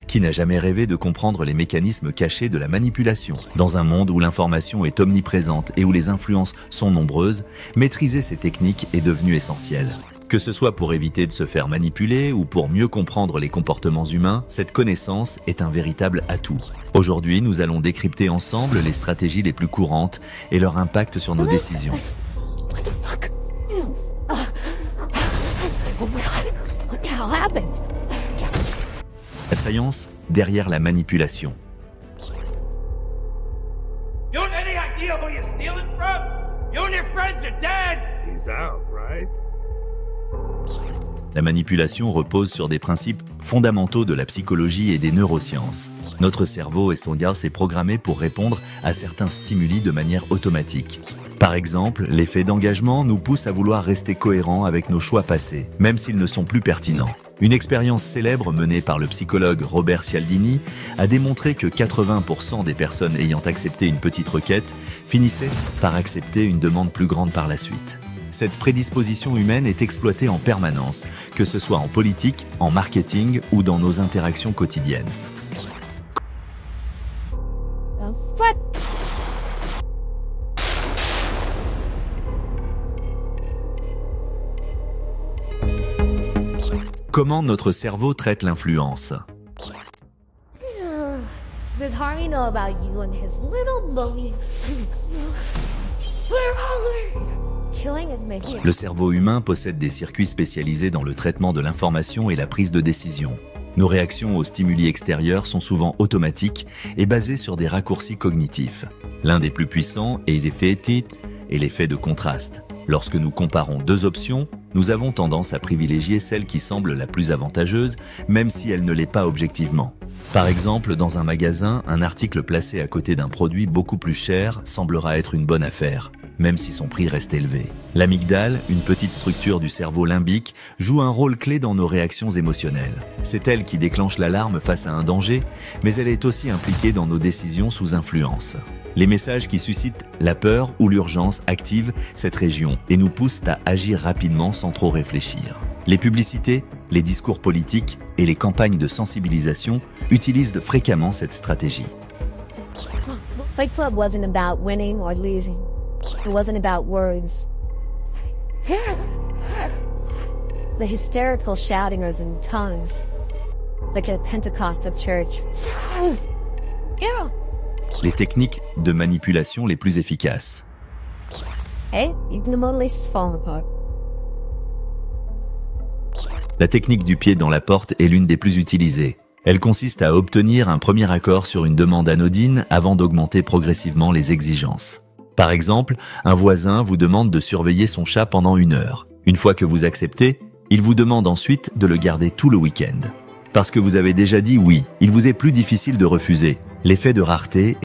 Qui n'a jamais rêvé de comprendre les mécanismes cachés de la manipulation? Dans un monde où l'information est omniprésente et où les influences sont nombreuses, maîtriser ces techniques est devenu essentiel. Que ce soit pour éviter de se faire manipuler ou pour mieux comprendre les comportements humains, cette connaissance est un véritable atout. Aujourd'hui, nous allons décrypter ensemble les stratégies les plus courantes et leur impact sur nos décisions. What the fuck? Oh my god, what the hell happened? La science derrière la manipulation. You have any idea who you're stealing from? You and your friends are dead! He's out, right? La manipulation repose sur des principes fondamentaux de la psychologie et des neurosciences. Notre cerveau et son gaz est programmé pour répondre à certains stimuli de manière automatique. Par exemple, l'effet d'engagement nous pousse à vouloir rester cohérents avec nos choix passés, même s'ils ne sont plus pertinents. Une expérience célèbre menée par le psychologue Robert Cialdini a démontré que 80% des personnes ayant accepté une petite requête finissaient par accepter une demande plus grande par la suite. Cette prédisposition humaine est exploitée en permanence, que ce soit en politique, en marketing ou dans nos interactions quotidiennes. The fuck? Comment notre cerveau traite l'influence? Does Harvey know about you and his little bully? Where are they? Killing is making it. Le cerveau humain possède des circuits spécialisés dans le traitement de l'information et la prise de décision. Nos réactions aux stimuli extérieurs sont souvent automatiques et basées sur des raccourcis cognitifs. L'un des plus puissants est l'effet TIT et l'effet de contraste. Lorsque nous comparons deux options, nous avons tendance à privilégier celle qui semble la plus avantageuse, même si elle ne l'est pas objectivement. Par exemple, dans un magasin, un article placé à côté d'un produit beaucoup plus cher semblera être une bonne affaire, même si son prix reste élevé. L'amygdale, une petite structure du cerveau limbique, joue un rôle clé dans nos réactions émotionnelles. C'est elle qui déclenche l'alarme face à un danger, mais elle est aussi impliquée dans nos décisions sous influence. Les messages qui suscitent la peur ou l'urgence activent cette région et nous poussent à agir rapidement sans trop réfléchir. Les publicités, les discours politiques et les campagnes de sensibilisation utilisent fréquemment cette stratégie. Fight Club wasn't about winning or losing. It wasn't about words. The hysterical shouting was in tongues, like a Pentecostal church. Yeah. Les techniques de manipulation les plus efficaces. Hey, even the Mona Lisa's falling apart. La technique du pied dans la porte est l'une des plus utilisées. Elle consiste à obtenir un premier accord sur une demande anodine avant d'augmenter progressivement les exigences. Par exemple, un voisin vous demande de surveiller son chat pendant 1 heure. Une fois que vous acceptez, il vous demande ensuite de le garder tout le week-end. Parce que vous avez déjà dit oui, il vous est plus difficile de refuser. L'effet de rareté